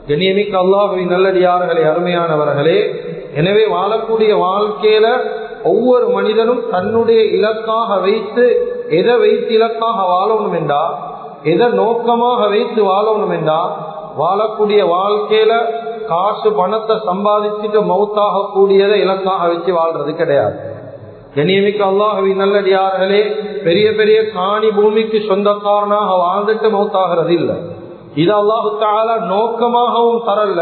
கண்ணியமிக்க அல்லாஹ்வின் நல்லடியார்களே, அருமையானவர்களே, எனவே வாழக்கூடிய வாழ்க்கையில ஒவ்வொரு மனிதனும் தன்னுடைய இலக்காக வைத்து எதை வைத்து இலக்காக வாழணும் என்றா, எதை நோக்கமாக வைத்து வாழணும் என்றா, வாழக்கூடிய வாழ்க்கையில காசு பணத்தை சம்பாதிச்சுட்டு மௌத்தாக கூடியதை இலக்காக வச்சு வாழ்றது கிடையாது. கண்ணியமிக்க அல்லாஹ்வின் நல்லடியார்களே, பெரிய பெரிய காணி பூமிக்கு சொந்தக்காரனாக வாழ்ந்துட்டு மௌத்தாகிறது இல்லை. இது அல்லாஹு தஆலா நோக்கமாகவும் தரல,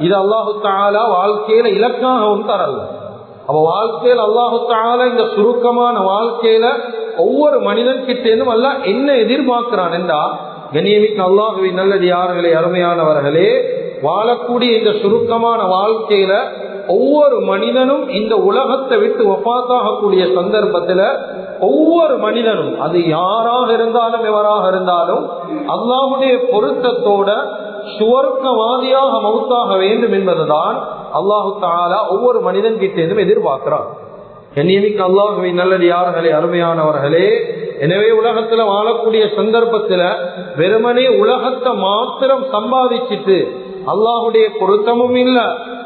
இது அல்லாஹு தஆலா வாழ்க்கையில இலக்காகவும் தரல. அப்ப வாழ்க்கையில் அல்லாஹு தஆலா இந்த சுருக்கமான வாழ்க்கையில ஒவ்வொரு மனிதன் கிட்டேனும் அல்லாஹ் என்ன எதிர்பார்க்கிறான் என்றா, கண்ணியமிக்க அல்லாஹ்வின் நல்லடியார்களே, அருமையானவர்களே, வாழக்கூடிய இந்த சுருக்கமான வாழ்க்கையில ஒவ்வொரு மனிதனும் இந்த உலகத்தை விட்டு வஃபாத்தாகக்கூடிய சந்தர்ப்பத்தில் ஒவ்வொரு மனிதனும், அது யாராக இருந்தாலும் எவராக இருந்தாலும், அல்லாஹ்வுடைய பொருத்தத்தோட சுவர்க்கவாதியாக மௌத்தாக வேண்டும் என்பதுதான் அல்லாஹு தஆலா ஒவ்வொரு மனிதன் கிட்டேயும் எதிர்பார்க்கிறான். கண்ணியமிக்க அல்லாஹ்வின் நல்லடியார்களே, அருமையானவர்களே, எனவே உலகத்துல வாழக்கூடிய சந்தர்ப்பத்துல வெறுமனே உலகத்தை மாத்திரம் சம்பாதிச்சுட்டு அல்லாஹுடைய பொருத்தமும் இல்ல,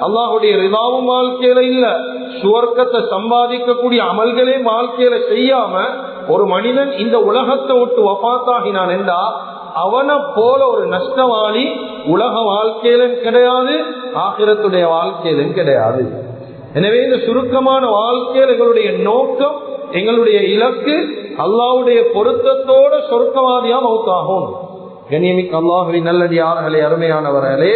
அல்லாஹுடைய ரிதாவும் வாழ்க்கையில இல்ல, சுவர்க்கத்தை சம்பாதிக்கக்கூடிய அமல்களே வாழ்க்கையில செய்யாம ஒரு மனிதன் இந்த உலகத்தை விட்டு வஃபாத்தாகினான் என்றா அவனை போல ஒரு நஷ்டவாளி உலக வாழ்க்கையிலும் கிடையாது, ஆகிரத்துடைய வாழ்க்கையிலும் கிடையாது. எனவே இந்த சுருக்கமான வாழ்க்கையில் எங்களுடைய நோக்கம், எங்களுடைய இலக்கு அல்லாஹ்வுடைய பொருத்தத்தோட சொர்க்கவாதியா மௌத்தாகும். கண்ணியமிக்க அல்லாஹ்வின் நல்லடியார்களே, அருமையானவர்களே,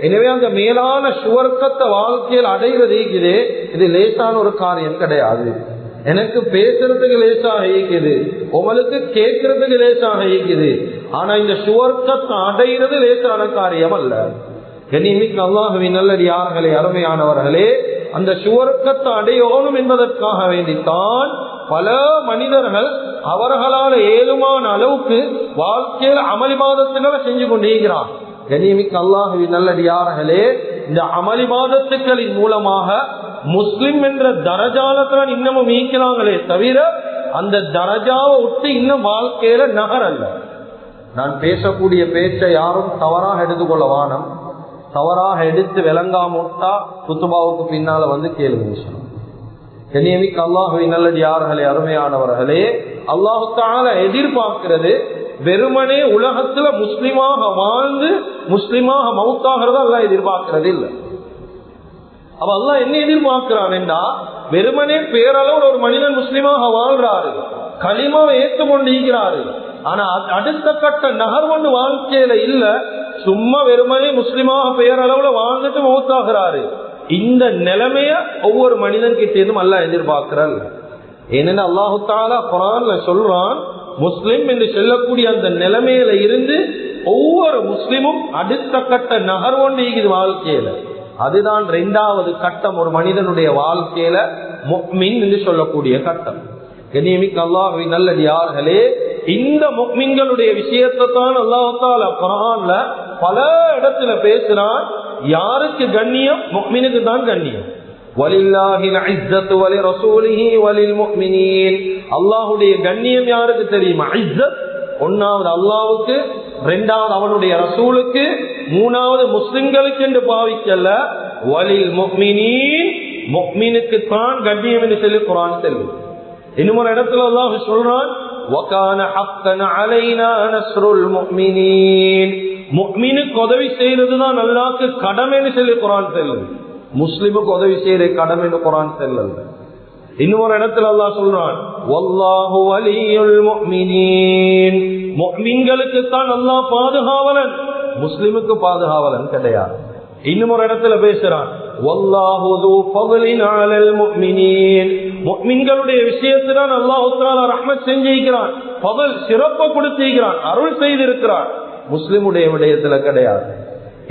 எனவே அந்த மேலான சுவர்க்கத்தை வாழ்க்கையில் அடைகிறது இது லேசான ஒரு காரியம் கிடையாது. எனக்கு பேசுறதுக்கு லேசாக இருக்குது, உங்களுக்கு கேட்கறதுக்கு லேசாக இருக்குது, ஆனா இந்த சுவர்க்கத்தை அடைகிறது லேசான காரியம் அல்ல. கண்ணியமிக்க அல்லாஹ்வின் நல்லடியார்களே, அருமையானவர்களே, அந்த சுவர்க்கத்தை அடையணும் என்பதற்காக வேண்டித்தான் பல மனிதர்கள் அவர்களால் ஏழுமான அளவுக்கு வாழ்க்கையில் அமளிபாதத்துகளை செஞ்சு கொண்டிருக்கிறார். கண்ணியமிக்க அல்லாஹ்வின் நல்லடியார்களே, இந்த அமளிபாதத்துக்களின் மூலமாக முஸ்லிம் என்ற தரஜாலத்தான் இன்னமும் ஈக்கிறாங்களே தவிர அந்த தரஜாவை விட்டு இன்னும் வாழ்க்கையில நகரல்ல. நான் பேசக்கூடிய பேச்சை யாரும் தவறாக எடுத்துக்கொள்ள வானம், தவறாக எடுத்து விளங்காமட்டா குத்துபாவுக்கு பின்னால வந்து கேளுங்க. கண்ணியமிக்க அல்லாஹ்வின் நல்லடியார்களே, அருமையானவர்களே, அல்லாஹ் தஆலா எதிர்பார்க்கிறது வெறுமனே உலகத்துல முஸ்லிமாக வாழ்ந்து முஸ்லிமாக மௌத்தாகிறத அல்லாஹ் எதிர்பார்க்கிறது இல்லை. அப்ப அல்லாஹ் என்ன எதிர்பார்க்கிறான் என்றா, வெறுமனே பேரளவு ஒரு மனிதன் முஸ்லிமாக வாழ்றாரு, களிமாவை ஏற்றுக்கொண்டிருக்கிறாரு, ஆனா அடுத்த கட்ட நகர்வண்டு வாழ்க்கையில இல்ல, சும்மா வெறுமனே முஸ்லிமாக பேரளவுல வாழ்ந்துட்டு மௌத்தாகிறாரு. இந்த நிலைமைய ஒவ்வொரு மனிதன் கிட்டேயும் அல்லாஹ் எதிர்பார்க்கிறார். ஏனென்றால் அல்லாஹு தஆலா குர்ஆன்ல சொல்றான், முஸ்லிம் என்று சொல்லக்கூடிய அந்த நிலைமையில இருந்து ஒவ்வொரு முஸ்லிமும் அடுத்த கட்ட நகர்வண்டு இருக்குது வாழ்க்கையில. அதுதான் இரண்டாவது கட்டம் ஒரு மனிதனுடைய வாழ்க்கையில முஃமின் என்று சொல்லக்கூடிய கட்டம். கண்ணியமிக்க அல்லாஹ்வின் நல்லடியார்களே, இந்த முஃமின்களுடைய விஷயத்தை தான் அல்லாஹ் தஆலா குர்ஆன்ல பல இடத்துல பேசுறான். யாருக்கு கண்ணியம்? முஃமினுக்கு தான் கண்ணியம். வலில்லாஹில் இஸ்ஸத்து வலிரசூலிஹி வலில் முஃமினீன். அல்லாஹ்வுடைய கண்ணியம் யாருக்கு தெரியுமா? இஸ்ஸத் ஒன்னாவது அல்லாஹ்வுக்கு, இரண்டாவது அவனுடைய ரசூலுக்கு, மூணாவது முஸ்லிம்களுக்கு என்று பாவிக்கல்ல, வலில் முஃமினீன், முஃமினுக்கு தான் கண்ணியம் என்று சொல்லி குர்ஆன் சொல்லுது. இன்னும் ஒரு இடத்துல அல்லாஹ் சொல்றான், வகான ஹக்கன் அலைனா நஸ்ருல் முஃமினீன். முஃமினுக்கு உதவி செய்யறதுதான் அல்லாஹ்வுக்கு கடமைன்னு சொல்லி குர்ஆன் சொல்லுது. முஸ்லிமுக்கு உதவி செய்யற கடமைன்னு குர்ஆன் சொல்லல. இன்னொரு இடத்துல அல்லாஹ் சொல்றான், வல்லாஹு வலியுல் முஃமினீன். முஃமின்களுக்கு தான் அல்லாஹ் பாதுகாவலன், முஸ்லிமுக்கு பாதுகாவலன் கிடையாது. இன்னொரு இடத்துல பேசுறான், வல்லாஹு து ஃபضலின் அலல் முஃமினீன். முஃமின்களுடைய விஷயத்தில்தான் அல்லாஹ் தஆலா ரஹ்மத் செஞ்சிருக்கிறான், ஃபضல் சிறப்பு கொடுத்திருக்கிறான், அருள் செய்திருக்கிறான். முஸ்லிமுடைய விடயத்துல கிடையாது.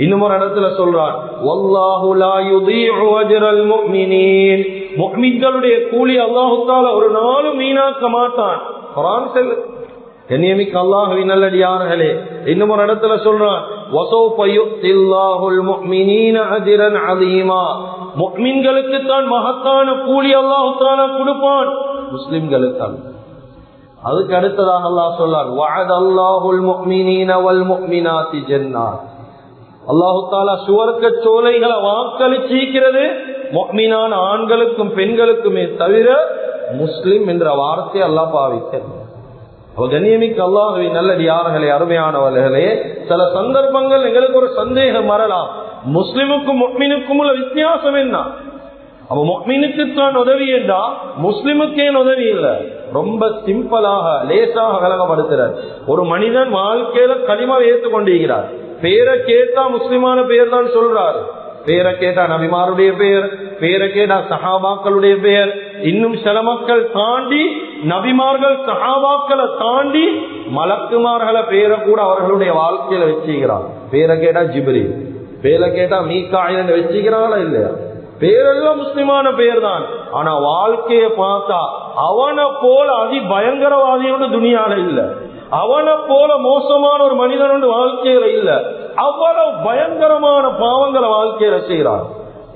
இன்னொரு இடத்துல சொல்றான், வல்லாஹு லா யுதீஉ அஜ்ரல் முஃமினீன். முஃமின்களுடைய கூலி அல்லாஹ் தஆலா ஒரு நாளும் வீணாக்க மாட்டான். குர்ஆன் சொல்லுது. கண்ணியமிக்க அல்லாஹ்வின் நல்லடியார்களே, இன்னொரு இடத்துல சொல்றான், வஸௌஃப யுத்தில்லாஹுல் முஃமினீன அஜ்ரன் அஸீமா. முஃமின்களுக்கு தான் மகத்தான கூலி அல்லாஹ் தஆலா கொடுப்பான், முஸ்லிம்களுக்கு அல்ல. அதுக்கு அடுத்ததாக அல்லாஹ் சொல்றான், வஅதல்லாஹுல் முஃமினீன வல் முஃமினாத்தி ஜன்னாத். அல்லாஹு தாலா சுவர்க்க சோலைகளை வாக்களிச்சிருக்கிறது முஃமினான ஆண்களுக்கும் பெண்களுக்குமே தவிர முஸ்லிம் என்ற வார்த்தை அல்லாஹ் பாவிக்கிறது. கண்ணியமிக்க அல்லாஹ்வின் நல்லடியார்களே, அருமையானவர்களே, சில சந்தர்ப்பங்கள் எங்களுக்கு ஒரு சந்தேகம் வரலாம், முஸ்லிமுக்கும் முஃமினுக்கும் உள்ள வித்தியாசம் என்ன? அப்ப முஃமினுக்குத்தான் உதவி என்றா முஸ்லிமுக்கு ஏன் உதவி இல்லை? ரொம்ப சிம்பிளாக லேசாக விளங்கப்படுத்துறார். ஒரு மனிதன் வாழ்க்கையில களிமாவை ஏற்றுக்கொண்டிருக்கிறார், பேரை கேட்டா முஸ்லிமான பெயர் தான் சொல்றாரு, பேரை கேட்டா நபிமாருடைய பெயர், பேரை கேட்டா சஹாபாக்களுடைய பெயர், இன்னும் சில மக்கள் தாண்டி நபிமார்கள் சஹாபாக்களை தாண்டி மலக்குமார்களை பேரை கூட அவர்களுடைய வாழ்க்கையில வச்சுக்கிறார். பேரை கேட்டா ஜிப்ரீல், பேரை கேட்டா மீகாயில் வச்சுக்கிறாங்களா இல்லையா? பேரெல்லாம் முஸ்லிமான பெயர் தான். ஆனா வாழ்க்கையை பார்த்தா அவனை போல அதி பயங்கரவாதியோட துனியால இல்ல, அவனை போல மோசமான ஒரு மனிதனோட வாழ்க்கையில இல்ல, அவ்வளவு பயங்கரமான பாவங்களை வாழ்க்கையில செய்யறான்.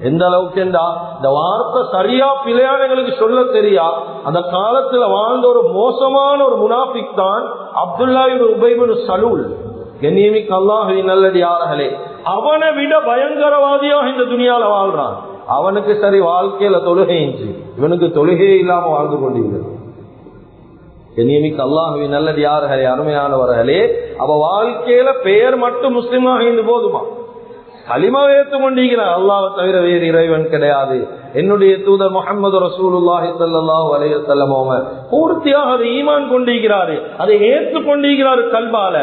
எந்த அளவுக்கு என்றா இந்த வார்த்தை சரியா பிள்ளையானங்களுக்கு சொல்ல தெரியா. அந்த காலத்துல வாழ்ந்த ஒரு மோசமான ஒரு முனாஃபிக் தான் அப்துல்லா இப்னு உபை இப்னு சலூல். கண்ணியமிக்க அல்லாஹ்வின் நல்லடியார்களே, அவனை விட பயங்கரவாதியாக இந்த துனியால வாழ்றான். அவனுக்கு சரி வாழ்க்கையில தொழுகை இருந்துச்சு, இவனுக்கு தொழுகையே இல்லாம வாழ்ந்து கொண்டிருக்கிறது. கண்ணியமிக்க அல்லாஹ்வின் நல்லடியார்களே, அருமையானவர்களே, அவ வாழ்க்கையில பெயர் மட்டும் முஸ்லிமாக இருந்து போதுமா? கலிமா ஏற்று கொண்டிருக்கிறார், அல்லாஹ்வை தவிர வேறு இறைவன் கிடையாது, என்னுடைய தூதர் முஹம்மது ரசூலுல்லாஹி ஸல்லல்லாஹு அலைஹி வஸல்லம் அவங்க பூர்த்தியாக அதை ஈமான் கொண்டிருக்கிறாரு, அதை ஏற்று கொண்டிருக்கிறாரு கல்பால.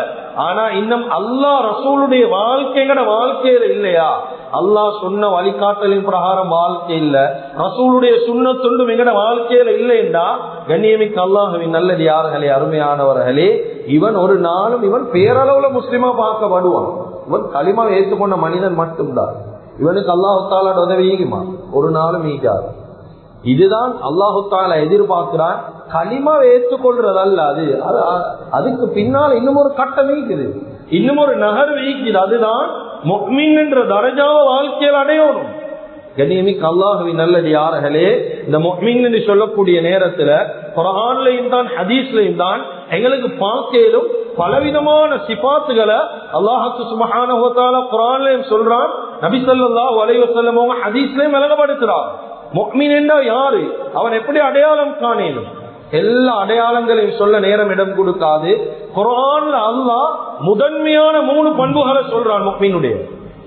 ஆனா இன்னும் அல்லாஹ் ரசூலுடைய வாழ்க்கைங்கட வாழ்க்கையில இல்லையா? அல்லாஹ் சொன்ன வழிகாட்டலின் பிரகாரம் வாழ்க்கை இல்ல, ரசூலுடைய சுன்னத்துண்டும் எங்கட வாழ்க்கையில இல்லைண்டா கண்ணியமிக்க அல்லாஹ்வின் நல்லடியார்களே, அருமையானவர்களே, இவன் ஒரு நாளும் இவன் பேரளவுல முஸ்லிமா பார்க்கப்படுவான். இவன் களிமா ஏற்றுக்கொண்ட மனிதன் மட்டும்தான். இவனுக்கு அல்லாஹு தாலா உதவி ஈகுமா? ஒரு நாளும் ஈகாது. இதுதான் அல்லாஹு தாலா எதிர்பார்க்கிறான். களிமா ஏற்றுக்கொள்றதல்ல, அதுக்கு பின்னால் இன்னும் ஒரு கட்டம் ஈக்குது, இன்னும் ஒரு நகர்வு ஈக்குது. அதுதான் முஃமின் என்ற தரஜாவை வாழ்க்கையில் அடையணும். கண்ணியமிக்க அல்லாஹ்வின் நல்லடியார்களே, இந்த முஃமின் என்று சொல்லக்கூடிய நேரத்துல குர்ஆன்லயும் தான் ஹதீஸ்லயும் தான் எங்களுக்கு பார்க்கலும் பலவிதமான சிபாத்துகளை அல்லாஹ் சுப்ஹானஹு வ தஆலா குர்ஆன்லயும் சொல்றான், நபி ஸல்லல்லாஹு அலைஹி வஸல்லம் அவங்க ஹதீஸ்லயும் விளங்கப்படுத்துறார். முஃமின் என்றா யாரு, அவன் எப்படி அடையாளம் காணேனும், எல்லா அடையாளங்களையும் சொல்ல நேரம் இடம் கொடுக்காது. குர்ஆன்ல அல்லாஹ் முதன்மையான 3 பண்புகளை சொல்றான் முஃமினுடைய.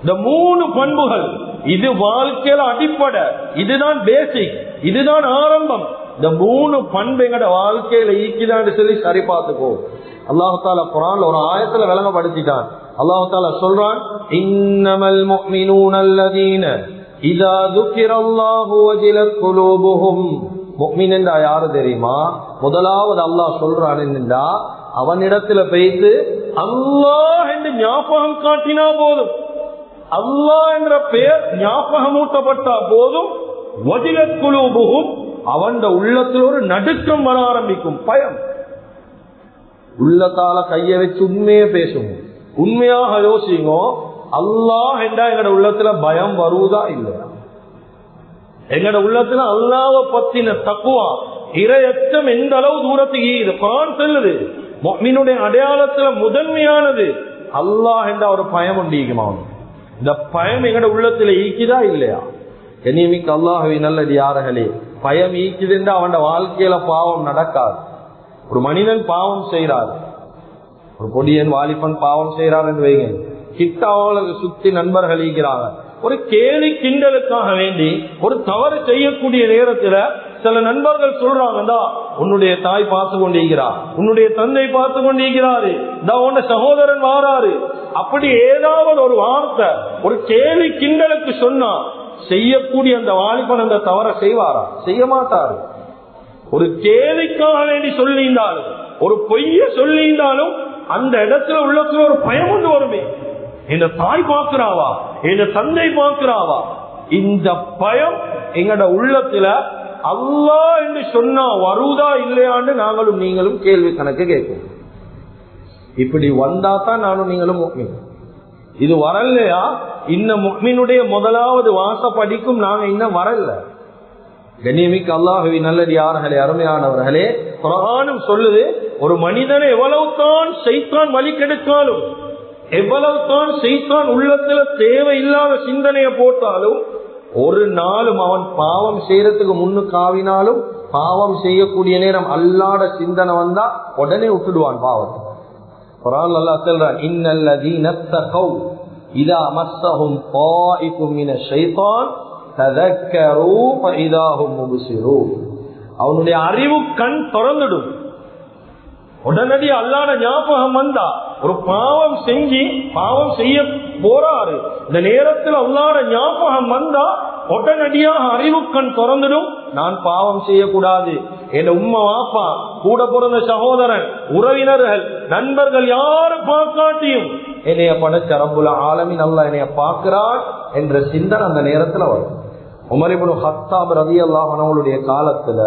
இந்த 3 பண்புகள் இது வாழ்க்கையில அடிப்படை, இதுதான் பேசிக், இதுதான் ஆரம்பம். இந்த 3 பண்பு எங்கட வாழ்க்கையில ஈக்கிதான் சொல்லி சரி பார்த்துக்கோ. அல்லாஹ் தஆலா குர்ஆன்ல ஒரு ஆயத்துல விளங்கப்படுத்திட்டான். அல்லாஹ் தஆலா சொல்றான், இன்னமல் முஃமினூன அல்லதீன இதா ذுகிரல்லாஹு வஜிலத் குலூபுஹும். முஃமின் என்றா யாரு தெரியுமா? முதலாவது அல்லாஹ் சொல்றான் என்னடா, அவனிடத்துல போயிட்டு அல்லாஹ் என்று ஞாபகம் காட்டினா போதும், அல்லாஹ் என்ற பெயர் ஞாபகமூட்டப்பட்டா போதும், வஜிலத் குலூபுஹும், அவன் உள்ளத்தில் ஒரு நடுக்கம் வர ஆரம்பிக்கும், பயம். உள்ளத்தால கைய வச்சு உண்மையே பேசும், உண்மையாக யோசிங்க, அல்லாஹ் என்றா எங்கட உள்ளத்துல பயம் வருவதா இல்லையா? எங்கட உள்ளத்துல அல்லாஹ்வை பத்தின தக்வா இரையச்சம் எந்த அளவு தூரத்துக்கு இது குர்ஆன் சொல்லுது. முஃமினுடைய அடையாளத்துல முதன்மையானது அல்லாஹ் என்ற ஒரு பயம் உண்டிக்குமா? இந்த பயம் எங்கட உள்ளத்துல ஈக்குதா இல்லையா? கண்ணியமிக்க அல்லாஹ்வின் நல்லடியார்களே, பயம் ஈக்குது என்றா அவன் வாழ்க்கையில பாவம் நடக்காது. ஒரு மனிதன் பாவம் செய்யறார், ஒரு பொடியன் வாலிபன் பாவம் செய்யறார் என்று வைங்க, கிட்டாவோல சுத்தி நண்பர்கள் ஈக்கிறாங்க, ஒரு கேலி கிண்டலுக்காக வேண்டி ஒரு தவறு செய்யக்கூடிய நேரத்துல சில நண்பர்கள் சொல்றாங்கடா, உன்னுடைய தாய் பார்த்து கொண்டிருக்கிறார், உன்னுடைய தந்தை பார்த்து கொண்டிருக்கிறாரு, உன்ன சகோதரன் வாராரு, அப்படி ஏதாவது ஒரு வார்த்தை ஒரு கேலி கிண்டலுக்கு சொன்னா செய்யக்கூடிய அந்த வாலிபன் அந்த தவறை செய்வாரா? செய்ய மாட்டாரு. ஒரு கேலிக்காக வேண்டி சொல்லியிருந்தாலும், ஒரு பொய்ய சொல்லியிருந்தாலும் அந்த இடத்துல உள்ளத்துல ஒரு பயம் ஒன்று வருமே, இந்த தாய் பார்க்கிறாவா, இந்த தந்தை பார்க்கிறாவா? இந்த பயம் எங்கட உள்ளத்துல அல்லாஹ் என்று சொன்னா வருவதா இல்லையான்னு நாங்களும் நீங்களும் கேள்வி கணக்கு கேட்கும். இப்படி வந்தா தான் நானும் நீங்களும் முஃமின். இது வரலையா, இன்னும் முஃமினுடைய முதலாவது வாசப்படிக்கும் நாங்க இன்னும் வரல. கண்ணியமிக்க அல்லாஹ்வின் நல்லடியார்களே, அருமையானவர்களே, குர்ஆனும் சொல்லுது, ஒரு மனிதனை எவ்வளவு தான் ஷைத்தான் வழி கெடுத்தாலும் எவ்வளவு தான் செய்தான் உள்ளத்துல தேவையில்லாத சிந்தனையை போட்டாலும் ஒரு நாளும் அவன் பாவம் செய்யறதுக்கு முன்னுக்காவினாலும் பாவம் செய்யக்கூடிய நேரம் அல்லாத சிந்தனை வந்தா உடனே விட்டுடுவான் பாவத்தை. குர்ஆன்ல அல்லாஹ் சொல்றான், இன்னல்லதீன தகவ் இதா மஸ்ஸஹும் தாயிஃபும் மினஷ் ஷைத்தான் ததக்கரு ஃபஇதா ஹும் முப்சிரூன். அவனுடைய அறிவு கண் திறந்துடும். உடனடி அல்லாஹ்ட ஞாபகம் வந்தா ஒரு பாவம் செய்ய போறாரு, இந்த நேரத்தில் அல்லாஹ்ட ஞாபகம் வந்தா உடனடியாக அறிவு கண் திறந்துடும். நான் பாவம் செய்யக்கூடாது. என் உம்மா வாப்பா கூட பிறந்த சகோதரன் உறவினர்கள் நண்பர்கள் யாரு பார்க்காட்டியும் என்னைய படைச்ச ரப்புல் ஆலமீன் அல்லாஹ் என்னைய பார்க்கிறான் என்ற சிந்தனை அந்த நேரத்துல வரும். உமர் இப்னு கத்தாப் ரலியல்லாஹு அன்ஹுடைய காலத்துல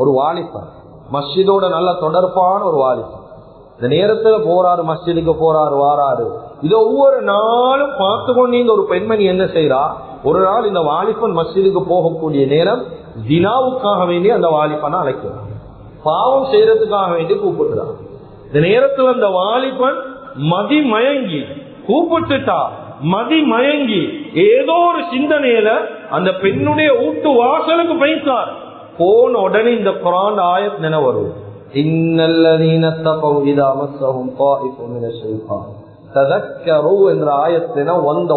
ஒரு வாலிபன், மஸ்ஜிதோட நல்ல தொடர்பான ஒரு வாலிபன், இந்த நேரத்துல போறாரு, மஸ்ஜிதுக்கு போறாரு, வாராரு. இதை ஒவ்வொரு நாளும் பார்த்து கொண்டு ஒரு பெண்மணி என்ன செய்யறா, ஒரு நாள் இந்த வாலிபன் மஸ்ஜிதுக்கு போகக்கூடிய நேரம் தினாவுக்காக வேண்டி அந்த வாலிபனை அழைக்கிறான், பாவம் செய்யறதுக்காக வேண்டி கூப்பிடுறான். இந்த நேரத்துல அந்த வாலிபன் மதி மயங்கி கூப்பிட்டுட்டா, மதி மயங்கி ஏதோ ஒரு சிந்தனையில அந்த பெண்ணுடைய வீட்டு வாசலுக்கு போயிட்டார். போன உடனே இந்த குர்ஆன் ஆயத் நினைவு வரும், இன்னல்லதீன தகவ் இதா மஸ்ஸஹும் தாயிஃபும் மினஷ் ஷைத்தான் ததக்கரு என்ற ஆயத்தின வந்த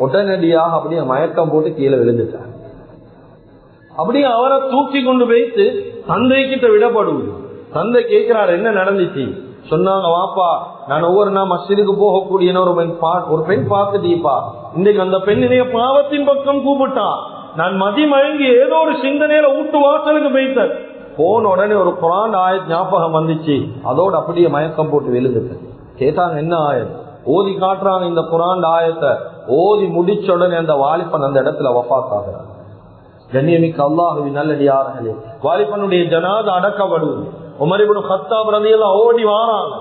உடனடியாக அப்படியே மயக்கம் போட்டு கீழே விழுந்துட்டார். அப்படியே அவரை தூக்கி கொண்டு போயிட்டு தந்தை கிட்ட விடப்படுவது. தந்தை கேட்கிறார், என்ன நடந்துச்சு? சொன்னாங்க, வாப்பா நான் ஒவ்வொரு நாள் மஸ்ஜிதுக்கு போகக்கூடிய ஒரு பெண் பார்த்துட்டீப்பா, இன்னைக்கு அந்த பெண்ணினைய பாவத்தின் பக்கம் கூப்பிட்டான். நான் மதி மயங்கி ஏதோ ஒரு சிந்தனையில வீட்டு வாசலுக்கு போயிட்டேன். போன உடனே ஒரு குர்ஆன் ஆயத் ஞாபகம் வந்துச்சு, அதோடு அப்படியே மயக்கம் போட்டு விழுந்துட்டேன். கேட்டாங்க, என்ன ஆயத்? ஓதி காட்டுறாங்க இந்த குர்ஆன் ஆயத்தை. ஓதி முடிச்ச உடனே அந்த வாலிபன் அந்த இடத்துல வஃபாத் ஆகிறார். கண்ணியமிக்க அல்லாஹ்வின் நல்லடியார்களே, வாலிபனுடைய ஜனாஸா அடக்கப்படுவது. உமர் இப்னு கத்தாப் ரலியல்லாஹு ஓடி வாராங்க,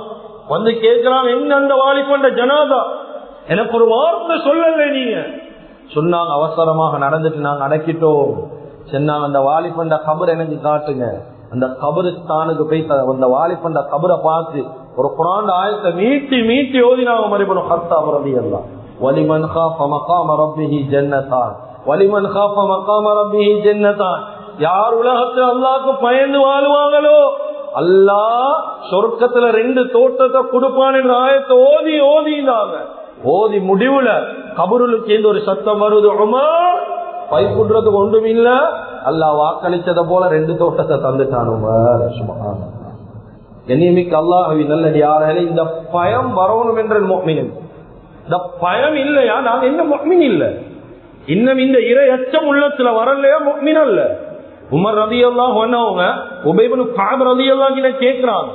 வந்து கேட்கிறாங்க, என்ன அந்த வாலிபன் ஜனாஸா, எனக்கு ஒரு வார்த்தை சொல்லல நீங்க. சொன்னாங்க, அவசரமாக நடந்துட்டு நாங்க அடக்கிட்டோம். சொன்னாங்க, அந்த வாலிபன் கபர் எனக்கு காட்டுங்க. அந்த கபருஸ்தானுக்கு போய் அந்த வாலிபன் கபரை பார்த்து ஒரு குர்ஆன் ஆயத்தை மீட்டி மீட்டி ஓதினாங்க உமர் இப்னு கத்தாப் ரலியல்லாஹு. வலிமன் காஃப மகாம ரப்பிஹி ஜன்னதான், வலிமன் காஃப மகாம ரப்பிஹி ஜன்னதான். யார் உலகத்துல அல்லாஹ்க்கு பயந்து வாழுவாங்களோ அல்லாஹ் சொர்க்கத்துல 2 தோட்டத்தை கொடுப்பான் என்ற ஆயத்தை ஓதி ஓதினாங்க. ஓதி முடிவுல கபருளுக்கு எந்த ஒரு சத்தம் வருது, உமர் பைப்புடுறதுக்கு ஒன்றும் இல்ல, அல்லாஹ் வாக்களிச்சதை போல 2 தோட்டத்தை தந்துட்டான் உமர். சுப்ஹானல்லாஹ். கண்ணியமிக்க அல்லாஹ்வின் நல்லடியார்களே, இந்த பயம் வரணும் என்ற முஃமின், இந்த பயம் இல்லையா நாங்க என்ன முஃமின் இல்ல, இன்னும் இந்த இறை அச்சம் உள்ளத்துல வரலையா முஃமின் அல்ல. உமர் ரலியல்லாஹு அன்ஹு உபை இப்னு கஅப் ரலியல்லாஹு கிட்ட கேக்குறாங்க,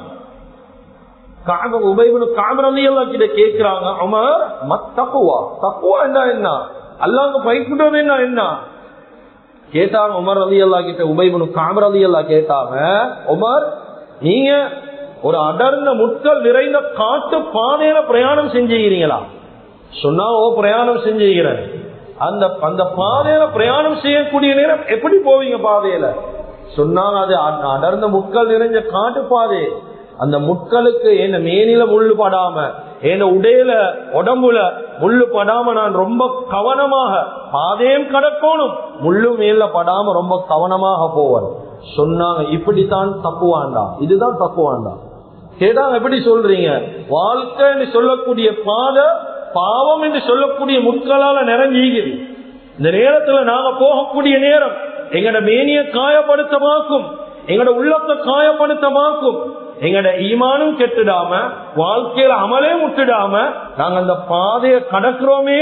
உபை இப்னு கஅப் ரலியல்லாஹு கிட்ட கேக்குறாங்க, உமர் மத்தக்வா, தக்வா என்ன, அல்லாஹ்க்கு பயப்படுறது என்ன கேட்டாங்க. உமர் ரலியல்லாஹு கிட்ட உபை இப்னு கஅப் ரலியல்லாஹு கேட்டாங்க, உமர் நீங்க ஒரு அடர்ந்த முட்கள் நிறைந்த காட்டு பாதையில பிரயாணம் செஞ்சுக்கிறீங்களா? சொன்னா, ஓ பிரயாணம் செஞ்சுக்கிறேன். அந்த பாதையில பிரயாணம் செய்யக்கூடிய நேரம் எப்படி போவீங்க பாதையில? சொன்னாங்க, அது அடர்ந்த முட்கள் நிறைஞ்ச காட்டு பாதை. அந்த முட்களுக்கு என்ன மேனில முள்ளு படாம, என்ன உடையில உடம்புல முள்ளு படாம நான் ரொம்ப கவனமாக பாதையும் கடக்கணும், முள்ளு மேல படாம ரொம்ப கவனமாக போவேன். சொன்னாங்க, இப்படித்தான் தப்புவாண்டா, இதுதான் தப்புவாண்டா. கேட்டாங்க, எப்படி சொல்றீங்க? வாழ்க்கை என்று சொல்லக்கூடிய பாதை பாவம் என்று சொல்லக்கூடிய முட்களால நிறைஞ்சிக்குது. இந்த நேரத்துல நாங்க போகக்கூடிய நேரம் எங்கட மேனிய காயப்படுத்தமாக்கும், எங்கட உள்ளத்தை காயப்படுத்தமாக்கும், எங்கட ஈமானும் கெட்டுடாம வாழ்க்கையில அமலே முட்டுடாம நாங்க அந்த பாதையை கடக்கிறோமே,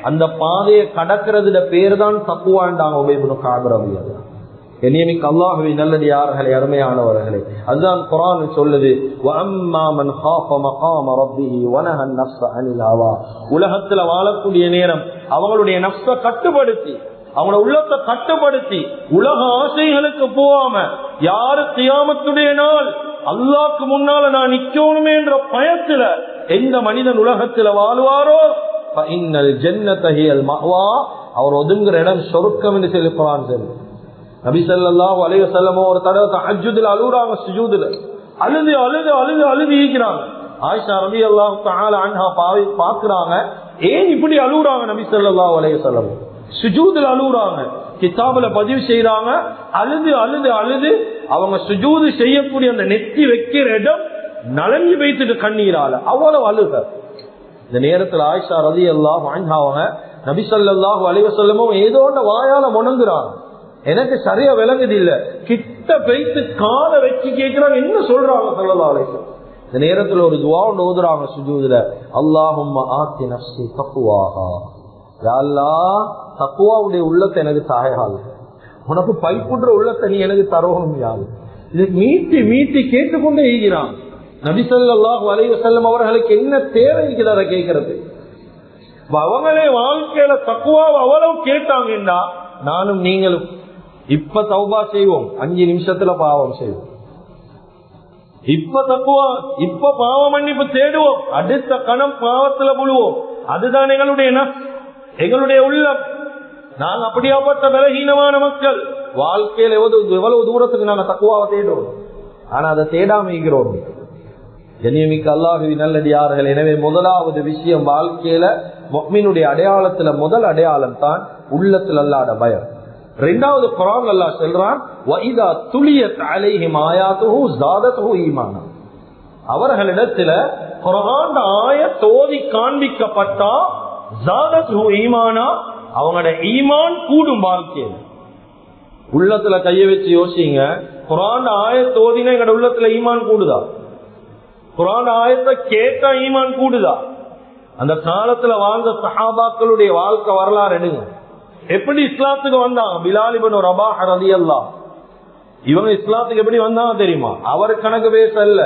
அந்த பாதையை கடக்கிறதுல பேரு தான் தப்புவாண்டாங்க உபை இப்னு கஅப் ரலியல்லாஹு. கண்ணியமிக்க அல்லாஹ்வின் நல்லடியார்களே, அருமையானவர்களே, அதுதான் குர்ஆன் சொல்லுது, வஅம்மா மன் காஃப மகாம ரப்பிஹி வனஹா அன்-நஃப்ஸ அனில் ஹவா. உலகத்துல வாழக்கூடிய நேரம் அவங்களுடைய நஃப்ஸை கட்டுப்படுத்தி, அவங்களோட உள்ளத்தை கட்டுப்படுத்தி உலக ஆசைகளுக்கு போகாம, யாரு கியாமத்துடைய நாள் அல்லாஹ்க்கு முன்னால நான் நிக்கணுமே என்ற பயத்துல எந்த மனிதன் உலகத்துல வாழ்வாரோ ஃபஇன்னல் ஜன்னத ஹியல் மஅவா, அவர் ஒதுங்குற இடம் சொர்க்கம் என்று சொல்லி குர்ஆன் சொல்லுது. நபி ஸல்லல்லாஹு அலைஹி வஸல்லம் ஒரு தடவை தஹஜ்ஜுதுல அழுறாங்க, சுஜூதுல அழுது அழுது அழுது அழுது ஈக்கிறாங்க. ஆயிஷா ரலியல்லாஹு தஆலா அன்ஹா பாக்குறாங்க, ஏன் இப்படி அழுகுறாங்க நபி ஸல்லல்லாஹு அலைஹி வஸல்லம், சுஜூதுல அழுகுறாங்க. கிதாபுல பதிவு செய்யறாங்க, அழுது அழுது அழுது அவங்க சுஜூது செய்யக்கூடிய அந்த நெத்தி வைக்கிற இடம் நலஞ்சு வைத்துட்டு கண்ணீரால அவ்வளவு அழுக. இந்த நேரத்தில் ஆயிஷா ரலியல்லாஹு அன்ஹா அவங்க நபி ஸல்லல்லாஹு அலைஹி வஸல்லமும் ஏதோ வாயால முணங்குறாங்க, எனக்கு சரியா விளங்குது இல்ல, கிட்ட வைத்து காலை வச்சு கேட்கிறாங்க, என்ன சொல்றாங்க ஸல்லல்லாஹு அலைஹி வஸல்லம். இந்த நேரத்தில் ஒரு துஆ ஓதுறாங்க சுஜூதுல, அல்லாஹும்ம ஆத்தி நஃப்ஸி தக்வாஹா, யா அல்லாஹ் தக்வாவுடைய உள்ளத்தை எனக்கு தாயால், உனக்கு பைப்புன்ற உள்ளத்தை நீ எனக்கு தரணும் யாரு. இது மீட்டி மீட்டி கேட்டுக்கொண்டே இருக்கிறான். நபி ஸல்லல்லாஹு அலைஹி வஸல்லம் அவர்களுக்கு என்ன தேவை இருக்கிறத கேட்கறது. அவங்களே வாழ்க்கையில தக்வாவை அவ்வளவு கேட்டாங்கன்னா நானும் நீங்களும் இப்ப தௌபா செய்வோம், 5 நிமிஷத்துல பாவம் செய்வோம். இப்ப தக்குவா, இப்ப பாவ மன்னிப்பு தேடுவோம், அடுத்த கணம் பாவத்துல புழுவோம். அதுதான் எங்களுடைய உள்ளம். நாங்க அப்படியாப்பட்ட பலகீனமான மக்கள். வாழ்க்கையில எவ்வளவு தூரத்துக்கு நாங்க தக்குவாவை தேடுவோம், ஆனா அதை தேடாம இருக்கிறோம். கண்ணியமிக்க அல்லாஹ்வின் நல்லடியார்கள், எனவே முதலாவது விஷயம் வாழ்க்கையில முஃமினுடைய அடையாளத்துல முதல் அடையாளம் தான் உள்ளத்துல அல்லாஹ்வுடைய பயம். இரண்டாவது குர்ஆன் அல்லாஹ் சொல்றான், வஇதா துலியத் அலைஹிம் ஆயாத்துஹு ஸாதத்துஹு ஈமானா, அவர்களிடத்துல குர்ஆன் ஆயத் ஓதி காண்பிக்கப்பட்டா ஸாதத்துஹு ஈமானா, அவங்களோட ஈமான் கூடும். வாழ்க்கையில உள்ளத்துல கைய வச்சு யோசிங்க, குர்ஆன் ஆயத் ஓதினா எங்களோட உள்ளத்துல ஈமான் கூடுதா? குர்ஆன் ஆயத்தை கேட்டா ஈமான் கூடுதா? அந்த காலத்துல வாழ்ந்த சஹாபாக்களுடைய வாழ்க்கை வரலாறு எடுங்க, எப்படி இஸ்லாத்துக்கு வந்தாங்க. பிலால் இப்னு ரபாஹ் ரலியல்லாஹு, இவங்க இஸ்லாத்துக்கு எப்படி வந்தாங்க தெரியுமா? அவர் கணக்கு பேசல,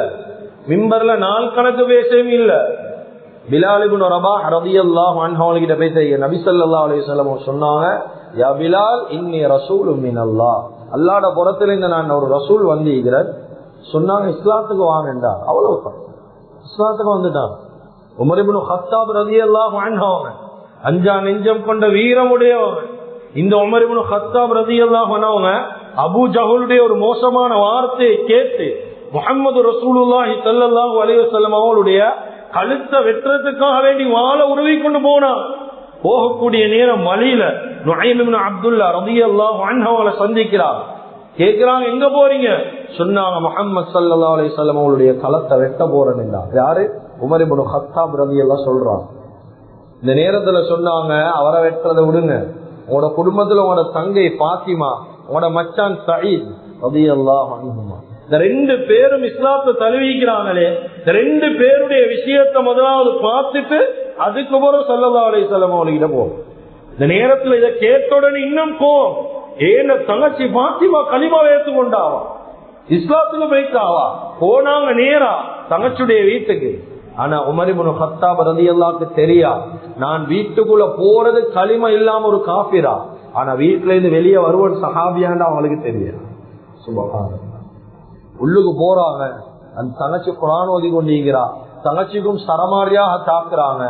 மிம்பர்ல நாள் கணக்கு பேசவும் இல்ல. பிலால் இப்னு ரபாஹ் ரலியல்லாஹு அன்ஹு கிட்ட பேச நபி ஸல்லல்லாஹு அலைஹி வஸல்லம் சொன்னாங்க, யா பிலால் இன்னி ரசூலும் மினல்லாஹ், அல்லாஹ்வுடைய புறத்துல இருந்து நான் ஒரு ரசூல் வந்திருக்கிறேன் சொன்னாங்க. இஸ்லாத்துக்கு வாங்கண்டா, அவ்வளவுதான் இஸ்லாத்துக்கு வந்துட்டாங்க. உமர் இப்னு கத்தாப் ரலியல்லாஹு அன்ஹு அஞ்சா நெஞ்சம் கொண்ட வீரமுடையவங்க. இந்த உமர் இப்னு கத்தாப் ரலியல்லாஹு அன்ஹு அபூ ஜஹலுடைய ஒரு மோசமான வார்த்தையை கேட்டு முஹம்மது ரசூலுல்லாஹி ஸல்லல்லாஹு அலைஹி வஸல்லம் அவங்களுடைய கழுத்தை வெட்டுறதுக்காக வேண்டி வாளை உருவி கொண்டு போனாங்க. போகக்கூடிய நேரம் வழியில நுஐம் இப்னு அப்துல்லா ரலியல்லாஹு அன்ஹு அவங்களை சந்திக்கிறாங்க. கேட்கிறாங்க, எங்க போறீங்க? சொன்னாங்க, முஹம்மது ஸல்லல்லாஹு அலைஹி வஸல்லம் அவங்களுடைய கழுத்தை வெட்ட போறேன். யாரு? உமர் இப்னு கத்தாப் ரலியல்லாஹு சொல்றாங்க. இந்த நேரத்துல சொன்னாங்க, அவரை வெட்டுறதை விடுங்க, உங்களோட குடும்பத்துல உங்களோட தங்கை பாத்திமா, உங்களோட மச்சான் சயீத் ரலியல்லாஹு அன்ஹுமா, இந்த 2 பேரும் இஸ்லாத்தை தழுவிக்கிறாங்களே, இந்த 2 பேருடைய விஷயத்தை முதலாவது பார்த்துட்டு அதுக்கப்புறம் ஸல்லல்லாஹு அலைஹி வஸல்லம் அவங்ககிட்ட போகும். இந்த நேரத்துல இதை கேட்டோடனே இன்னும் கோவம், ஏன் தங்கச்சி பாத்திமா கலிமாவை ஏற்றுக்கொண்டாவா, இஸ்லாத்துக்கு போயிட்டாவா, போனாங்க நேரா தங்கச்சியுடைய வீட்டுக்கு. ஆனா உமர் இப்னு கத்தாப் ரலியல்லாஹு தெரியா, நான் வீட்டுக்குள்ள போறது களிமா இல்லாம ஒரு காபிரா, ஆனா வீட்டுல இருந்து வெளியே வருவன் சஹாபியான்னு அவங்களுக்கு தெரியும். சுப்ஹானல்லாஹ். உள்ளுக்கு போறாங்க, அந்த தங்கச்சி குர்ஆன் ஓதி கொண்டிருக்கிறா, தங்கச்சிக்கும் சரமாரியாக தாக்குறாங்க,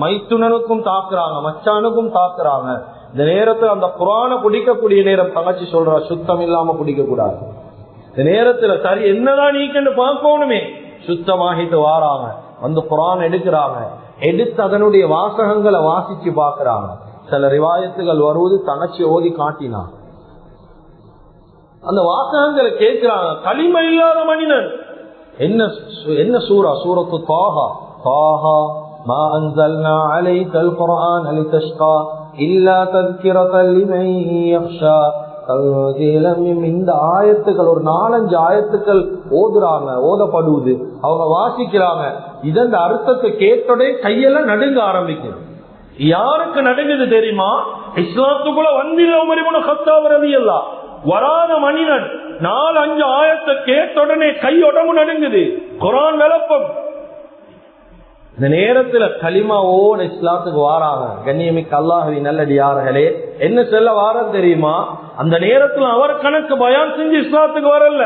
மைத்துனனுக்கும் தாக்குறாங்க, மச்சானுக்கும் தாக்குறாங்க. இந்த நேரத்துல அந்த குர்ஆனை பிடிக்கக்கூடிய நேரம் தங்கச்சி சொல்றா, சுத்தம் இல்லாம பிடிக்க கூடாது. இந்த நேரத்துல சரி என்னதான் நீக்கன்னு பார்க்கணுமே, சுத்தமாகிட்டு வாராங்க, வந்து குர்ஆன் எடுக்கிறாங்க, எடுத்து அதனுடைய வாசகங்களை வாசிச்சு பாக்குறாங்க. சில ரிவாயத்துகள் வருவது தங்கச்சி ஓதி காட்டினாங்க, அந்த வாசகங்களை கேட்கிறாங்க. களிமா இல்லாத மனிதன். என்ன சூரா? சூரத்து தாஹா. தாஹா மா அன்ஸல்னா அலைக்கல் குர்ஆன லிதஷ்கா இல்லா தذكرةً لمن يخشى. இந்த ஆயத்துக்கள் ஒரு 4-5 ஆயத்துக்கள் ஓதுறாங்க, ஓதப்படுவது, அவங்க வாசிக்கிறாங்க. இதன் அர்த்தத்தை கேட்டோடே கையெல்லாம் நடுங்க ஆரம்பிக்குது. யாருக்கு நடுங்குது தெரியுமா? இஸ்லாத்துக்குள்ள வந்தில்ல உமர் இப்னு கத்தாப் ரலியல்லாஹு வராத மனிதன் 4-5 ஆயத்தை கேட்டோடனே கை உடம்பு நடுங்குது, குர்ஆன் விளப்பம். இந்த நேரத்துல கலிமாவோட இஸ்லாத்துக்கு வாராங்க. கண்ணியமிக்க அல்லாஹ்வின் நல்லடியார்களே, என்ன சொல்ல வாரம் தெரியுமா? அந்த நேரத்துல அவர் கணக்கு பயான் செஞ்சு இஸ்லாத்துக்கு வரல,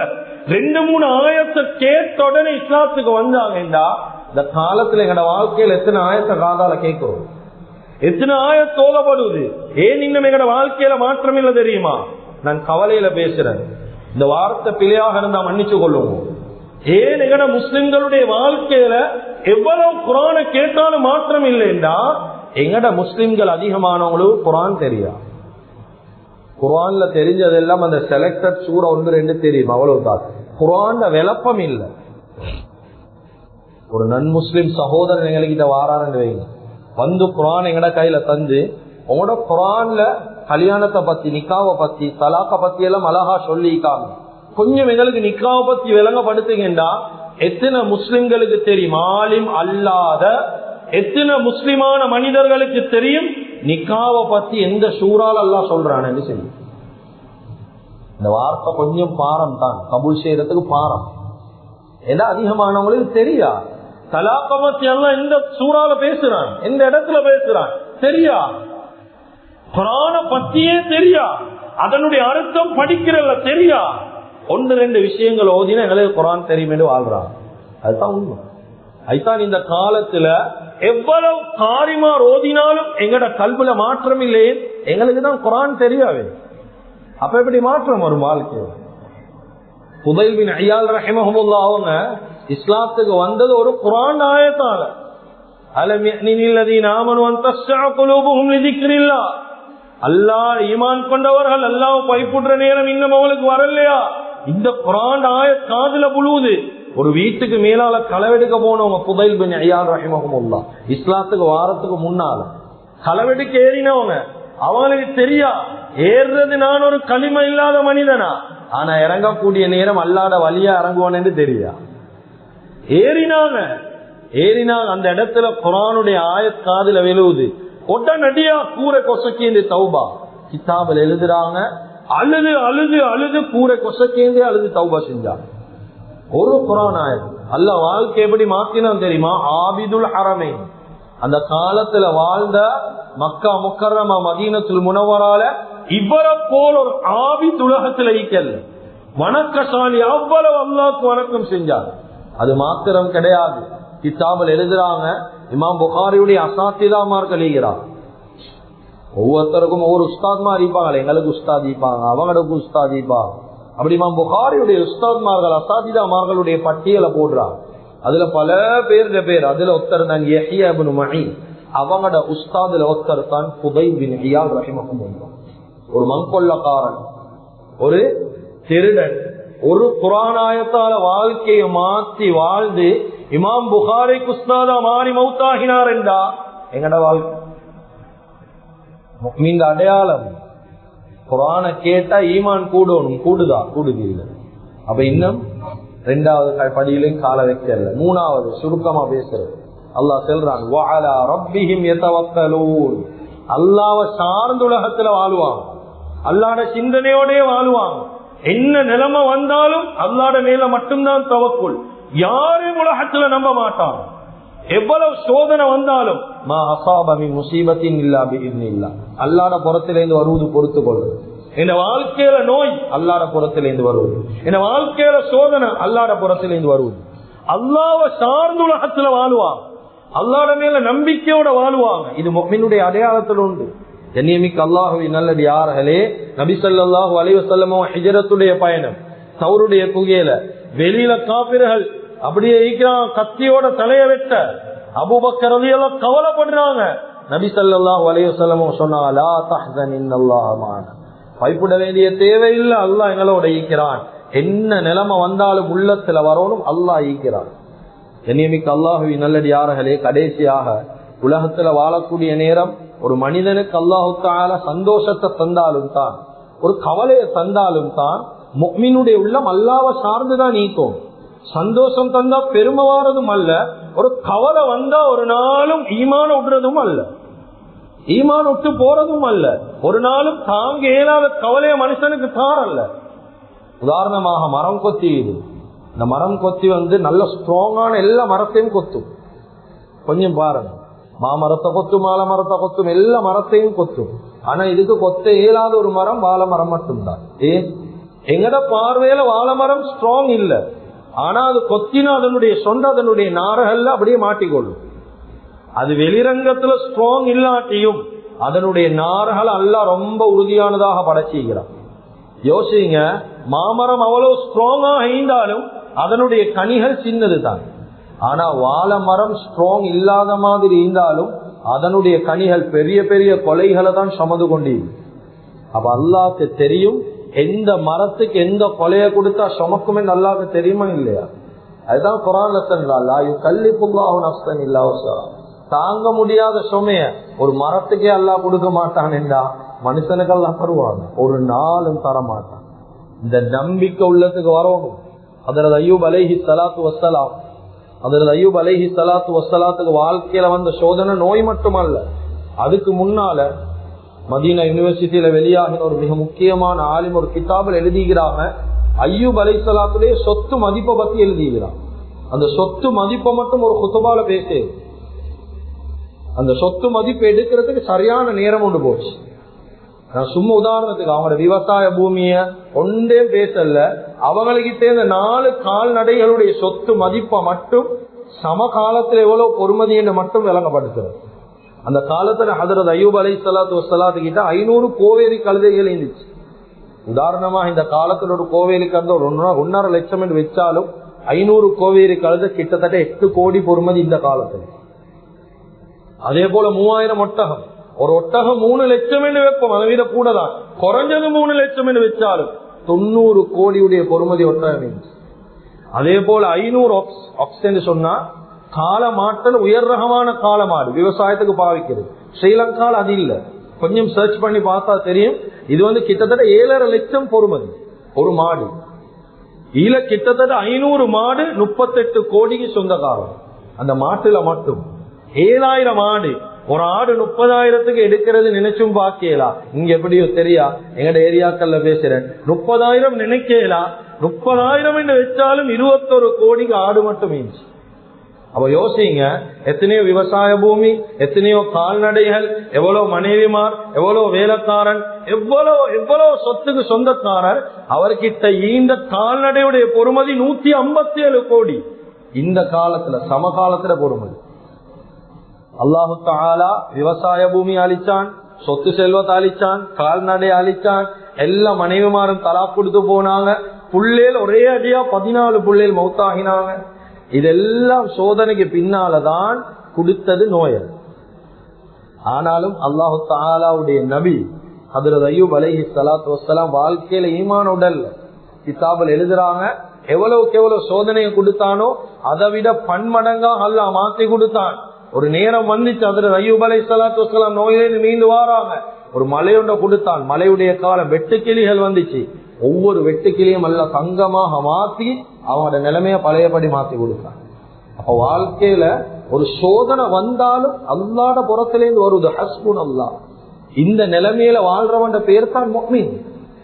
2-3 ஆயத்தை கேட்ட உடனே இஸ்லாத்துக்கு வந்தாங்கடா. இந்த காலத்துல எங்கட வாழ்க்கையில எத்தனை ஆயத்தை காதால கேட்கிறோம், எத்தனை ஆயத் தோலப்படுவது, ஏன் இன்னும் எங்கட வாழ்க்கையில மாற்றம் இல்லை தெரியுமா? நான் கவலையில பேசுறேன், இந்த வார்த்தை பிழையாக இருந்தா மன்னிச்சு கொள்ளுவோம். ஏன் எங்கட முஸ்லிம்களுடைய வாழ்க்கையில எவ்வளவு குரானை கேட்டாலும் மாற்றம் இல்லைன்னா எங்கட முஸ்லிம்கள் அதிகமானவங்களுக்கு குரான் தெரியும். குரான்ல தெரிஞ்சதெல்லாம் அந்த செலக்டட் சூற 1-2 தெரியும், அவ்வளவுதான். குரான்ல விளப்பம் இல்லை. ஒரு நன் முஸ்லிம் சகோதரன் எங்களுக்கு இதை வாரான்னு வைங்க, வந்து குரான் எங்கட கையில தந்து உங்களோட குரான்ல கல்யாணத்தை பத்தி, நிக்காவை பத்தி, தலாக்க பத்தி எல்லாம் அழகா சொல்லிக்காம கொஞ்சம் எங்களுக்கு நிக்காவை பத்தி விளங்கப்படுத்துங்கண்டா எத்தனை முஸ்லிம்களுக்கு தெரியும்? ஆலிம் அல்லாத எத்தனை முஸ்லிமான மனிதர்களுக்கு தெரியும் நிக்காவை பத்தி எந்த சூறால் அல்லாஹ் சொல்றான்னு சொல்லி? இந்த வார்த்தை கொஞ்சம் பாரம் தான், கபூல் செய்யறதுக்கு பாரம். ஏதா அதிகமானவங்களுக்கு தெரியா தலாக்க பத்தி எல்லாம் எந்த சூறால பேசுறான், எந்த இடத்துல பேசுறான் தெரியா? குரான பத்தியே தெரியா, அதனுடைய அர்த்தம் படிக்கிறல்ல தெரியா? 1-2 விஷயங்கள் ஓதினா எங்களுக்கு குரான் தெரியும் என்று வாழ்றான். அதுதான் உண்மை. அதுதான் இந்த காலத்துல எவ்வளவு காரிமார் ஓதினாலும் எங்கட கல்வில மாற்றம் இல்லையே, எங்களுக்கு தான் குரான் தெரியாவே. அப்ப எப்படி மாற்றம் வரும் வாழ்க்கை? ஃபுதைல் பின் ஐயால் ரஹிமஹுல்லாஹ் அவங்க இஸ்லாத்துக்கு வந்தது ஒரு குரான் ஆயத்தால. அலம் யஅனில்லதீன ஆமனு அன் தஸ்ஸஅ குலூபுஹும் லிதிக்ரில்லாஹ். அல்லாஹ் ஈமான் கொண்டவர்கள் அல்லாஹ் பயப்படுற நேரம் இன்னும் அவங்களுக்கு வரலையா? இந்த குரான் ஆயத் காதுல புழுவுது. ஒரு வீட்டுக்கு மேலால களவெடுக்க போனவங்க ஃபுதைல் பின் ஐயால் ரஹிமஹுல்லாஹ் இஸ்லாத்துக்கு வாரத்துக்கு முன்னால களவெடுக்க ஏறினவங்க. அவங்களுக்கு தெரியா ஏறுறது நான் ஒரு களிமை இல்லாத மனிதனா, ஆனா இறங்கக்கூடிய நேரம் அல்லாத வழியா இறங்குவான்னு தெரியா? ஏறினாங்க. அந்த இடத்துல குரானுடைய ஆயத் காதுல விழுவுது. உடனடியா கூரை கொசக்கேந்து தௌபா கிதாபில் எழுதுறாங்க. அழுது அழுது அழுது கூரை கொசக்கேந்து அழுது தௌபா செஞ்சாங்க. ஒரு குரான் ஆயத் அல்லாஹ் வாழ்க்கை எப்படி மாத்தினான் தெரியுமா? ஆபிதுல் ஹரமைன், அந்த காலத்துல வாழ்ந்த மக்கா முக்கர்ரமா மதீனத்துல் முனவரால இவரை போல் ஒரு ஆபித் உலகத்துல ஈக்கல்ல. வணக்கசாலி, அவ்வளவு அல்லாஹ்க்கு வணக்கம் செஞ்சார். அது மாத்திரம் கிடையாது, கிதாபில் எழுதுறாங்க. இமாம் புகாரியுடைய அசாத்திதாமார்கள் எழுதுறாங்க. ஒவ்வொருத்தருக்கும் ஒவ்வொரு உஸ்தாத்மார் இருப்பாங்க. எங்களுக்கு உஸ்தாத் இருப்பாங்க, அவங்களுக்கு உஸ்தாத் இருப்பாங்க. அப்படி இமாம் புகாரியுடைய உஸ்தாத்மார்கள் அசாத்திதாமார்களுடைய பட்டியலை போடுறாங்க. அதுல பல பேர் அதுல ஒருத்தர் தான் யஹ்யா இப்னு மஈன். அவங்களோட உஸ்தாதுல ஒருத்தர் தான் ஃபுதைல் பின் ஐயால் ரஹிமஹுல்லாஹ். ஒரு மங்கொல்லக்காரன், ஒரு திருடன், ஒரு குர்ஆனாயத்தால வாழ்க்கையை மாற்றி வாழ்ந்து இமாம் புகாரிக்கு உஸ்தாதா மாறி மௌத்தாகினார் என்றா எங்கட வாழ்க்கை முஃமின் அடையாளம். குர்ஆன கேட்டா ஈமான் கூடணும், கூடுது இல்லை. அப்ப இன்னும் 2வது படியிலையும் கால வைக்கல. 3வது சுருக்கமா பேசுறது அல்லாஹ் சொல்றான், வஅலா ரப்பிஹிம் யதவக்கலூன். அல்லாஹ்வை சார்ந்த உலகத்துல வாழ்வாங்க, அல்லாஹ்வோட சிந்தனையோடே வாழ்வாங்க. என்ன நிலைமை வந்தாலும் அல்லாஹ்வோட மேல மட்டும்தான் தவக்குல். யாரும் உலகத்துல நம்ப மாட்டாங்க. எவ்வளவு சோதனை வந்தாலும் மா அஸாப மின் முஸீபத்தின் இல்லா பிஇذنில்லாஹ், அல்லாஹ்வோட புறத்திலிருந்து வருவது பொறுத்து கொள்வது. இந்த வாழ்க்கையில நோய் அல்லாஹ்வோட புறத்திலிருந்து வருவது, இந்த வாழ்க்கையில சோதனை அல்லாஹ்வோட புறத்திலிருந்து வருவது. அல்லாஹ்வை சார்ந்த உலகத்துல வாழ்வாங்க, அல்லாஹ்வோட மேல நம்பிக்கையோட வாழ்வாங்க. இது முஃமினுடைய அடையாளத்தில் உண்டு. கண்ணியமிக்க அல்லாஹ்வின் நல்லடியார்களே, நபி ஸல்லல்லாஹு அலைஹி வஸல்லம் ஹிஜ்ரத்துடைய பயணம், தௌருடைய குகையில வெளியில காபிர்கள் அப்படியே இருக்கிறாங்க, கத்தியோட தலைய வெட்ட. அபூபக்கர் ரலியல்லாஹு கவலைப்படுறாங்க. நபி ஸல்லல்லாஹு அலைஹி வஸல்லம் சொன்னாங்க, லா தஹ்சன் இன்னல்லாஹ மஅனா. பயப்பட வேண்டிய தேவையில்லை, அல்லாஹ் எங்களோட ஈக்கிறான். என்ன நிலைமை வந்தாலும் உள்ளத்துல வரணும், அல்லாஹ் ஈக்கிறான். கண்ணியமிக்க அல்லாஹ்வின் நல்லடியார்களே, கடைசியாக உலகத்துல வாழக்கூடிய நேரம் ஒரு மனிதனுக்கு அல்லாஹு தஆலா சந்தோஷத்தை தந்தாலும் தான், ஒரு கவலையை தந்தாலும் தான், முஃமினுடைய உள்ளம் அல்லாஹ்வை சார்ந்துதான் நீக்கும். சந்தோஷம் தந்தா பெருமை வாரதும் அல்ல, ஒரு கவலை வந்தா ஒரு நாளும் ஈமான விடுறதும் அல்ல, ஈமான விட்டு போறதும் அல்ல. ஒரு நாளும் தாங்க இயலாத கவலைய மனுஷனுக்கு தாரல்ல. உதாரணமாக மரம் கொத்தி, இந்த மரம் கொத்தி நல்ல ஸ்ட்ராங்கான எல்லா மரத்தையும் கொத்தும். கொஞ்சம் பாருங்க, மாமரத்தை கொத்தும், மாலை மரத்தை கொத்தும், எல்லா மரத்தையும் கொத்தும். ஆனா இதுக்கு கொத்த இயலாத ஒரு மரம் வாழை மரம் மட்டும்தான். எங்கட பார்வையில வாழை மரம் ஸ்ட்ராங் இல்ல, ஆனா அது கொத்தினா அதனுடைய சொந்த அதனுடைய நாரகல்ல அப்படியே மாட்டிக்கொள்ளும். அது வெளிரங்கத்துல ஸ்ட்ராங் இல்லாட்டியும் அதனுடைய நார்கள் அல்லாஹ் ரொம்ப உறுதியானதாக படைச்சுகிறான். யோசிங்க, மாமரம் அவ்வளவு ஸ்ட்ராங்கா இருந்தாலும் அதனுடைய கனிகள் சின்னது தான். ஆனா வாழை மரம் ஸ்ட்ராங் இல்லாத மாதிரி இருந்தாலும் அதனுடைய கனிகள் பெரிய பெரிய கொலைகளை தான் சுமந்து கொண்டிருக்கு. அப்ப அல்லாஹ்க்கு தெரியும் எந்த மரத்துக்கு எந்த கொலையை கொடுத்தா சுமக்குமே அல்லாஹ்க்கு தெரியுமா இல்லையா? அதுதான் குர்ஆன்ல சொல்றான், லா யுகல்லிஃபுல்லாஹு நஃப்ஸன் இல்லா வஸஹா. தாங்க முடியாத சுமைய ஒரு மரத்துக்கே அல்லாஹ் கொடுக்க மாட்டான் என்றா மனுஷனுக்கு அல்லாஹ் தருவாங்க, ஒரு நாளும் தர மாட்டான். இந்த நம்பிக்கை உள்ளத்துக்கு வரணும். ஹஜ்ரத் அய்யூப் அலைஹிஸ்ஸலாத்து வஸ்ஸலாம், ஹஜ்ரத் அய்யூப் அலைஹிஸ்ஸலாத்து வஸ்ஸலாத்துக்கு வாழ்க்கையில வந்த சோதனை நோய் மட்டுமல்ல. அதுக்கு முன்னால மதீனா யூனிவர்சிட்டியில வெளியாகின ஒரு மிக முக்கியமான ஆலிம் ஒரு கிதாபில் எழுதிக்கிறாங்க, அய்யூப் அலைஹிஸ்ஸலாத்துடைய சொத்து மதிப்பை பத்தி எழுதிக்கிறான். அந்த சொத்து மதிப்பை மட்டும் ஒரு குத்துபால பேசு. அந்த சொத்து மதிப்பு எடுக்கிறதுக்கு சரியான நேரம் கொண்டு போச்சு. நான் சும்மா உதாரணத்துக்கு அவங்களோட விவசாய பூமிய ஒன்றே பேசல, அவங்ககிட்ட இந்த 4 கால்நடைகளுடைய சொத்து மதிப்பை மட்டும் சமகாலத்தில் எவ்வளவு பொறுமதி என்று மட்டும் விளங்கப்படுத்துறது. அந்த காலத்துல ஹஜ்ரத் அய்யூப் அலைஹிஸ்ஸலாத்து வஸ்ஸலாத்து கிட்ட 500 கோவேரி கழுதைகள் இருந்துச்சு. உதாரணமா இந்த காலத்துல ஒரு கோவேலிக்கு அந்த 1.5 லட்சம் என்று வச்சாலும் 500 கோவேரி கழுதை கிட்டத்தட்ட 8 கோடி பொறுமதி இந்த காலத்துல. அதே போல 3000 ஒட்டகம், ஒரு ஒட்டகம் 3 லட்சம் என்று வைப்போம், அதை விட கூட தான், குறைஞ்சது 3 லட்சம் என்று வச்சாலும் 90 கோடியுடைய பொறுமதி ஒட்டகம். அதே போல 500 ஆக்ஸ் என்று சொன்னா காலமாட்டல் உயர் ரகமான காலமாடு விவசாயத்துக்கு பாவிக்கிறது. ஸ்ரீலங்கால அது இல்ல, கொஞ்சம் சர்ச் பண்ணி பார்த்தா தெரியும். இது கிட்டத்தட்ட 7.5 லட்சம் பொறுமதி ஒரு மாடு. இதுல கிட்டத்தட்ட 500 மாடு 38 கோடிக்கு சொந்தக்காரம். அந்த மாட்டுல மட்டும் 7000 ஆடு. ஒரு ஆடு 30,000க்கு எடுக்கிறது நினைச்சும் பாக்கலாம். இங்க எப்படியோ தெரியா, எங்கட ஏரியாக்கள்ல பேசுறேன், 30,000 நினைக்கலாம். 30,000 என்று வச்சாலும் 21 கோடிக்கு ஆடு மட்டும் மீன்ஸ். அப்ப யோசிங்க, எத்தனையோ விவசாய பூமி, எத்தனையோ கால்நடைகள், எவ்வளவு மனைவிமார், எவ்வளவு வேலைக்காரன், எவ்வளவு சொத்துக்கு சொந்தக்காரர். அவர்கிட்ட இந்த கால்நடையுடைய பொறுமதி 157 கோடி. இந்த காலத்துல சமகாலத்துல பொறுமதி. அல்லாஹு தஆலா விவசாய பூமி அளிச்சான், சொத்து செல்வத்தை அளிச்சான், கால்நடை அளிச்சான். எல்லா மனைவிமாரும் தலாக் கொடுத்து போனாங்க. புள்ளேல் ஒரே அடியா 14 புள்ளேல் மௌத்தாகினாங்க. இதெல்லாம் சோதனைக்கு பின்னாலதான் கொடுத்தது நோய். ஆனாலும் அல்லாஹு தஆலாவுடைய நபி ஹஜ்ரத் அய்யூப் அலைஹிஸ்ஸலாத்து வஸ்ஸலாம் வாழ்க்கையில ஈமான் உடல் கிதாபில் எழுதுறாங்க, எவ்வளவுக்கு எவ்வளவு சோதனையை கொடுத்தானோ அதை விட பன்மடங்கா அல்லாஹ் மாற்றி கொடுத்தான். ஒரு நேரம் வந்துச்சு, ஹஜ்ரத் அய்யூப் அலைஹிஸ்ஸலாத்து வஸ்ஸலாம் நோயிலிருந்து மீண்டு வாராங்க. ஒரு மலையொன்றை கொடுத்தான். மலையுடைய காலம் வெட்டுக்கிளிகள் வந்துச்சு. ஒவ்வொரு வெட்டுக்கிளியும் எல்லாம் தங்கமாக மாத்தி அவனோட நிலைமைய பழையபடி மாத்தி கொடுத்தான். அப்ப வாழ்க்கையில ஒரு சோதனை வந்தாலும் அல்லாஹ்வுடைய புறத்திலிருந்து வருது ஹஸ்புன் அல்லாஹ். இந்த நிலைமையில வாழ்றவன் பேர் தான் முஃமின்.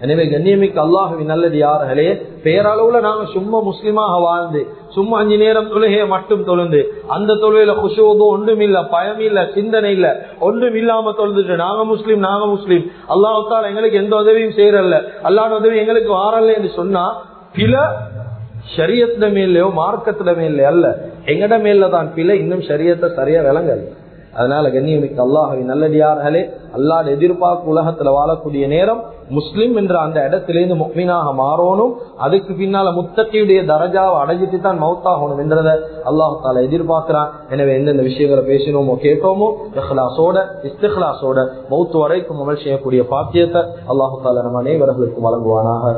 எனவே கண்ணியமிக்க அல்லாஹ்வின் நல்லடியார்களே, பேரளவுல நாங்க சும்மா முஸ்லிமாக வாழ்ந்து சும்மா 5 நேரம் தொழுகையை மட்டும் தொழுந்து அந்த தொழுகையில குஷூது ஒன்றும் இல்ல, பயம் இல்ல, சிந்தனை இல்ல, ஒன்றும் இல்லாம தொழுதுட்டு நாங்க முஸ்லீம் அல்லாஹ் தஆலா எங்களுக்கு எந்த உதவியும் செய்யறல்ல, அல்லாஹ்வுடைய உதவி எங்களுக்கு வாரல்ல என்று சொன்னா பிழை ஷரியத்துல மேலயோ மார்க்கத்துல மேல அல்ல, எங்கட மேல தான் பிழை. இன்னும் ஷரியத்தை சரியா விளங்கல. அதனால கண்ணியமிக்க அல்லாஹ்வின் நல்லடியார்களே, அல்லாஹ்வுடைய எதிர்பார்ப்பு உலகத்துல வாழக்கூடிய நேரம் முஸ்லிம் என்ற அந்த இடத்திலிருந்து முஃமினாக மாறணும். அதுக்கு பின்னால முத்தகியுடைய தரஜாவை அடைஞ்சிட்டு தான் மௌத்தாகணும் என்றத அல்லாஹ் தஆலா எதிர்பார்க்கிறான். எனவே எந்தெந்த விஷயங்களை பேசினோமோ கேட்டோமோ இஹ்லாஸோட இஸ்திக்லாஸோட மௌத் வரைக்கும் அமல் செய்யக்கூடிய பாக்கியத்தை அல்லாஹ் தஆலா நம்ம அனைவருக்கும் வழங்குவானாக.